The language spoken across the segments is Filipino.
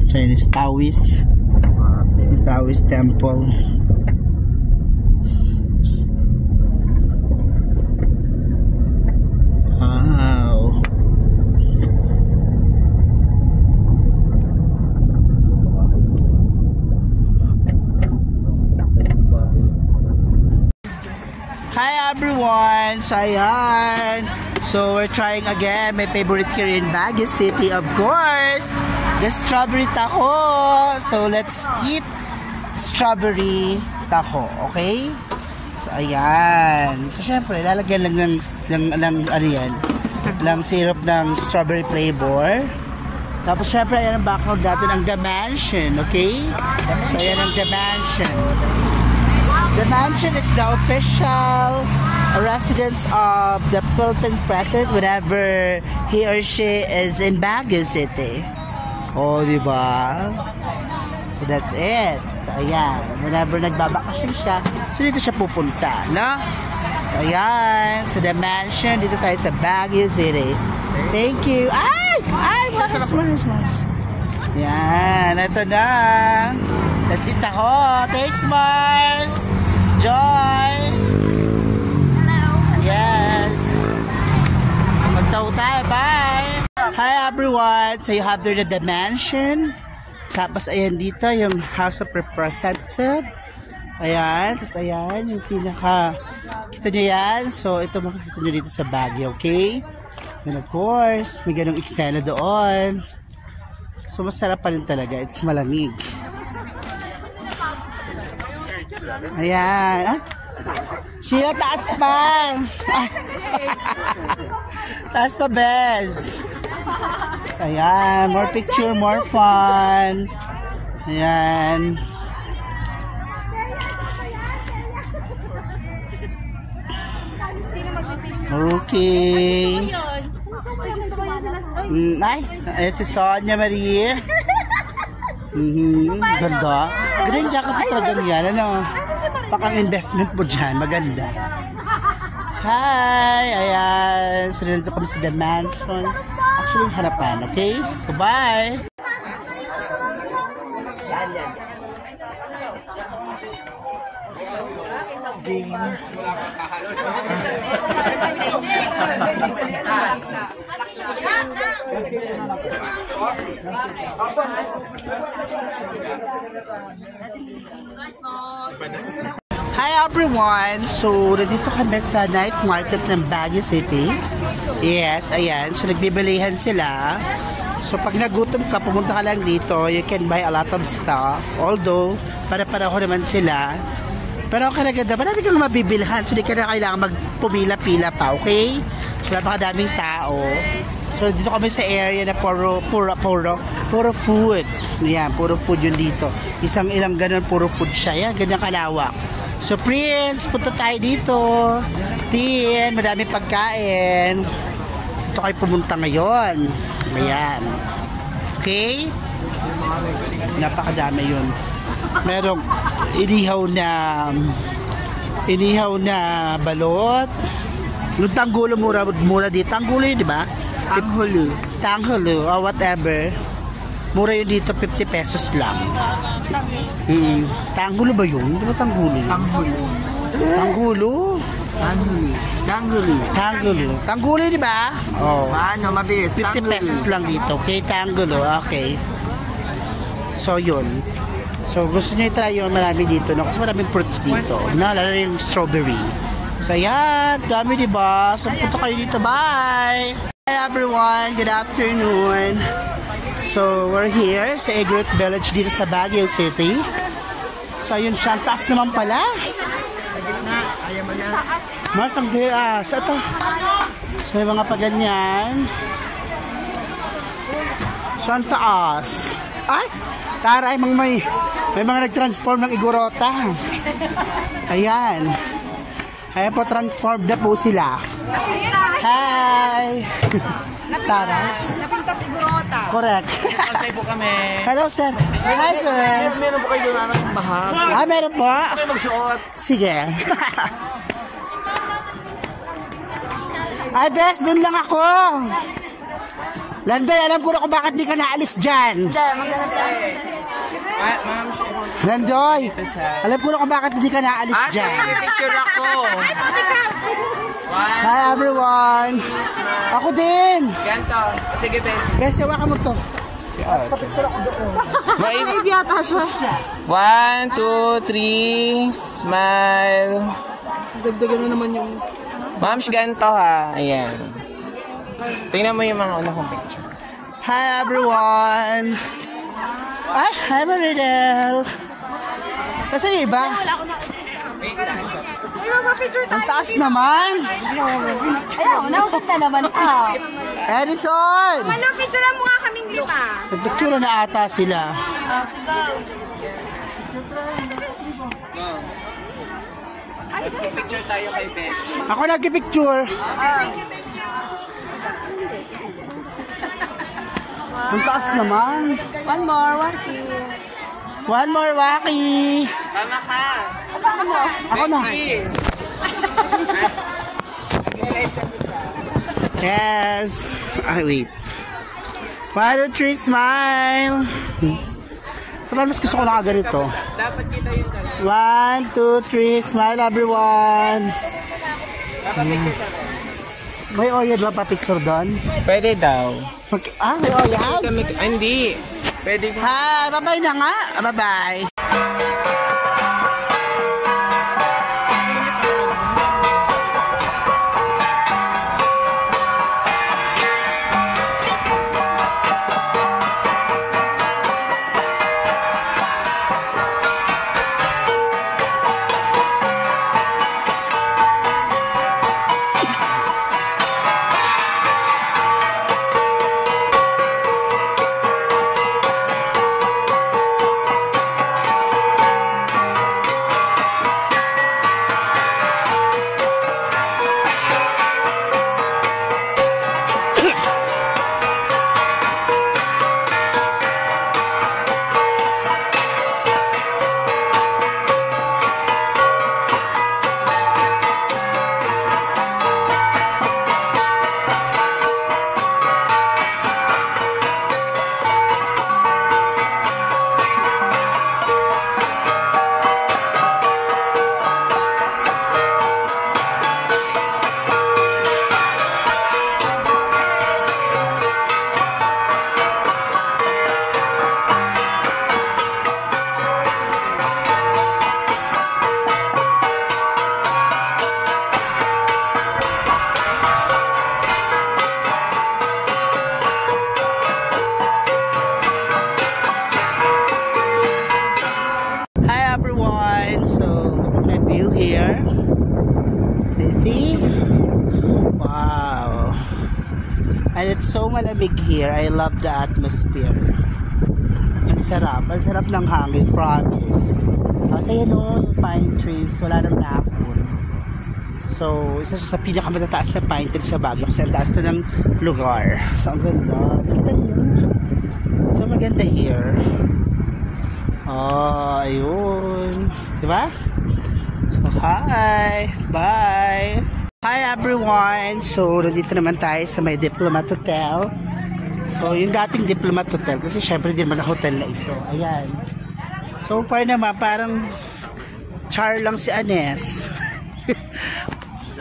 Chinese Taoist temple. Wow. Hi everyone! So ayan. So we're trying again my favorite here in Baguio City, of course, the strawberry taho. So let's eat strawberry taho, okay? So ayan. So syempre lalagyan lang ng ano yan, lang syrup ng strawberry flavor. Tapos syempre ayan ang background natin, ang The Mansion, okay? So ayan ang The Mansion. The Mansion is the official residence of the Philippine president whenever he or she is in Baguio City. Oh, di ba? So that's it. So ayan, whenever nagbabakasyon siya, so dito siya pupunta, no? So ayan, so The Mansion, dito tayo sa Baguio City. Thank you. Ay! Mars. Yan, ito na. Let's eat taho. Thanks, Mars. Joy. Hello. Yes. Magtaho tayo. Bye. Hi, everyone. So you have there the Mansion. Tapos, ayan dito, yung House of Representatives. Ayan. Tapos, ayan, yung pinaka, kita nyo yan. So, ito makikita nyo dito sa Baguio, okay? And of course, may ganong eksena doon. So, masarap pa rin talaga. It's malamig. Ayan. Ah? Sheila, taas pa. Taas pa, Bez. So, ayan. More picture, more fun. Ayan. Okay. Ay, si Sonia Marie. Ganda. Green jacket na talaga yan. Ano? Pakang investment mo dyan. Maganda. Hi! Ayan. So, nandito kami sa The Mansion. Actually, yung harapan. Okay? So, bye! Hi everyone! So, nandito kami sa night market ng Baguio City. Yes, ayan. So, nagbibilihan sila. So, pag nagutom ka, pumunta ka lang dito. You can buy a lot of stuff. Although, para-pareho naman sila. Pero ang kaganda, marami kang mabibilhan. So, di ka na kailangan magpumila-pila pa, okay? So, napakadaming tao. So, dito kami sa area na puro food. Yan, puro food yun dito. Ilang ganun, puro food siya. Yan, ganyan kalawak. So, Prince, punta tayo dito. Tin, madami pagkain. Dito kayo pumunta ngayon. Ayan. Okay? Napakadami yun. Merong inihaw na balot. Yung tanggulo mura dito. Tanggulo yun, di ba? Tanghulu. Or whatever. Mura yun dito, 50 pesos lang. Tanggulo ba yun? Di ba tanggulo yun? Tanggulo, di ba? Oh. Ano, mabilis. 50 pesos lang dito. Okay, tanggulo. Okay. So, yun. So, gusto nyo i-try yun, marami dito, no? Kasi maraming fruits dito, no? Lalo yung strawberry. So, ayan, dami, diba? So, punta kayo dito, bye! Hi, everyone! Good afternoon! So, we're here sa Egret Village dito sa Baguio City. So, ayun siya, ang taas naman pala. Mas, ang taas. Ito. So, may mga paganyan. So, ang taas. Ay! Taray, may mga nag-transform ng Igorota. Ayan. Ayan po, transformed na po sila. Hi! Taras. Napintas Igorota. Correct. Masay po kami. Hello, sir. Hi, sir. Meron po kayo doon ng bahag. Meron po. Kayo magsuot. Sige. Ay, best, dun lang ako. Landay, alam ko na kung bakit di ka naalis dyan. Landoy, alam ko na kung bakit di ka naalis dyan. Picture ako. Hi everyone. Ako din. Ganto. Sige, best. Best, hawakan mo to. Babe yata siya. 1, 2, 3. Smile. Dagdagan na naman yung... Ma'am, ganto ha. Ayan. Tingnan mo yung mga una kong picture. Hi everyone. Ay, hi Maridel. Kasi yung iba, Uy, magpa-picture ang taas naman. Ayaw, naukot na naman ka. Edison! Malo, picture mo nga kaming lima. Nagpicture na ata sila. Sige. Picture tayo kay Beth. Ako nagpipicture. Ang taas naman. One more, Waki. One more, Waki. Tama ka. Ako na. Yes. Ay, wait. 1, 2, 3, smile. Kapag mas gusto ko na ganito. Dapat kita yung dalawa. 1, 2, 3, smile everyone. Dapat picture tayo. May Oreo ba pa picture doon? Pwede daw. May Oreo? Hindi. Pwede ka. Ha, bye-bye na nga. Bye-bye. And it's so malamig here. I love the atmosphere. Ang sarap. Ang sarap ng hangin, promise. Kasi yan o, yung pine trees, wala nang dahon. So, isa sa pinakamatataas na pine trees sa Baguio kasi ang taas na ng lugar. So, ang ganda. Nakita niyo? So, maganda here. Oh, ayun. Diba? So, hi! Bye! Hi everyone! So, nandito naman tayo sa may Diplomat Hotel. So, yung dating Diplomat Hotel, kasi syempre di naman na hotel na ito. Ayan. So far naman, parang char lang si Anes.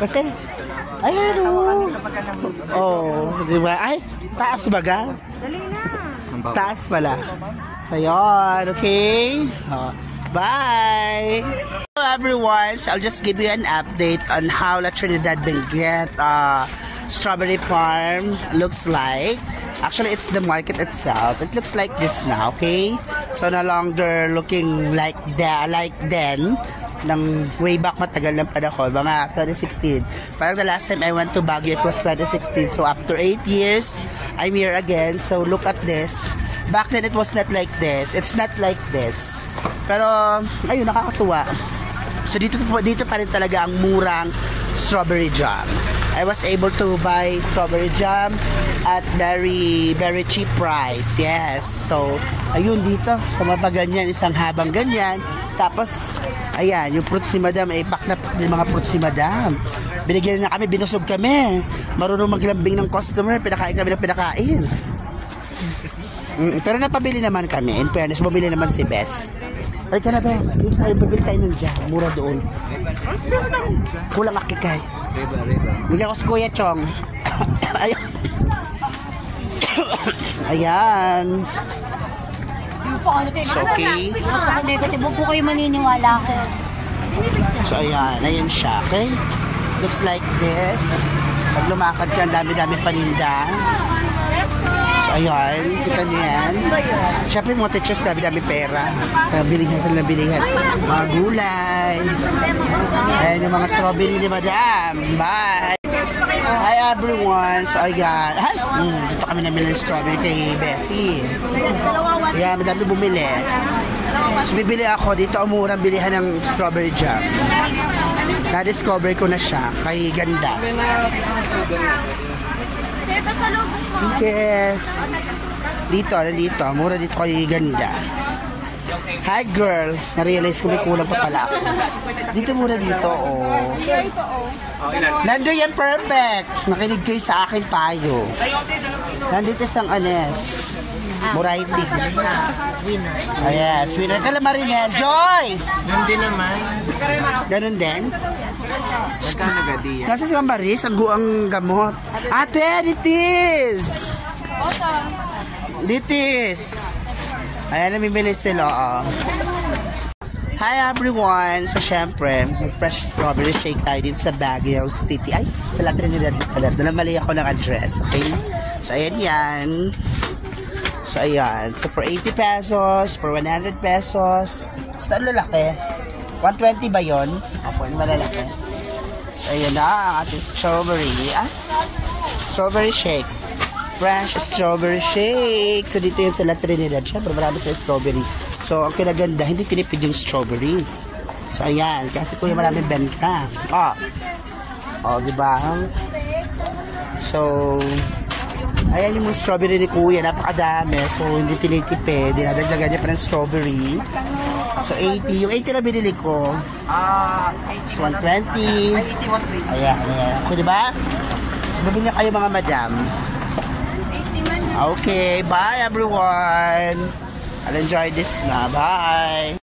Kasi, ayan o. Oh, di ba? Ay, taas baga? Dali na. Taas pala. So, yun. Okay? Oh, bye! Hello everyone, so I'll just give you an update on how La Trinidad Benguet strawberry farm looks like. Actually, it's the market itself. It looks like this now, okay? So no longer looking like then, ng way back matagal ng panahon, mga 2016. Parang the last time I went to Baguio, it was 2016. So after 8 years, I'm here again. So look at this. Back then, it was not like this. It's not like this. Pero, ayun, nakakatuwa. So dito pa rin talaga ang murang strawberry jam. I was able to buy strawberry jam at very very cheap price. Yes. So ayun dito sa mga ganyan, isang habang ganyan. Tapos Ayan, yung fruits ni Madam, pak na pak din mga fruits si Madam. Binigyan na kami, binusog kami. Marunong maglambing ng customer, pinakain kami ng pinakain. Pero napabili naman kami. In fairness, bumili naman si Bess. Ay ka na, Bess. Dito tayo, bibili tayo ng jam. Mura doon. Kulang akikay. Bigyan ko si Kuya Chong. Ayan. Ayan. So, okay. Negatibo po kayo maniniwala ko. So, ayan. Ayan siya, okay? Looks like this. Pag lumakad ka, ang dami-dami paninda. So, ayan. Kita nyo yan. Siyempre, mga teachers, dami-dami pera. Bilihan sila ng bilihan. Mga gulay. Ayan yung mga strawberry ni Madam. Bye! Hi everyone! So, ayan. Hi! Dito kami namili ng strawberry kay Bessie. Ayan, madami bumili. So, bibili ako. Dito umurang bilihan ng strawberry jam. Na-discover ko na siya kay Ganda. Sige. Dito, nandito. Mura dito kay Ganda. Hi girl. Na-realize ko may kulang pa pala ako. Dito muna dito, oh. Nando yan, perfect. Nakinig kayo sa akin payo. Nandito isang anes. Muraiti. Oh, yes. Winner ka lang, Marinel. Joy! Nandun naman. Ganun din. Magkano gadi yan? Nasa si Ma'am Maris, ang guang gamot. Ate, ditis! Ditis! Ayan, namimili sila, oh. Hi everyone! So, syempre, fresh strawberry shake tayo dito sa Baguio City. Ay, sa La Trinidad pala. Doon mali ako ng address, okay? So, ayan yan. So, ayan. So, for 80 pesos, for 100 pesos. Basta lalaki. 120 ba yun? Opo, yung malalaki. So, ayan na ang ating strawberry. Strawberry shake. Fresh strawberry shake. So, dito yun sa La Trinidad. Siyempre, marami sa strawberry. So, ang kinaganda, hindi tinipid yung strawberry. So, ayan. Kasi kuya maraming benta. Diba? So, ayan yung mga strawberry ni kuya. Napakadami. So, hindi tinitipid. Dinadagdagan niya pa ng strawberry. So, 80. Yung 80 na binili ko. It's 120. Ayan. Okay, diba? So, mabili na kayo mga madam. Okay, bye everyone. I'll enjoy this na. Bye.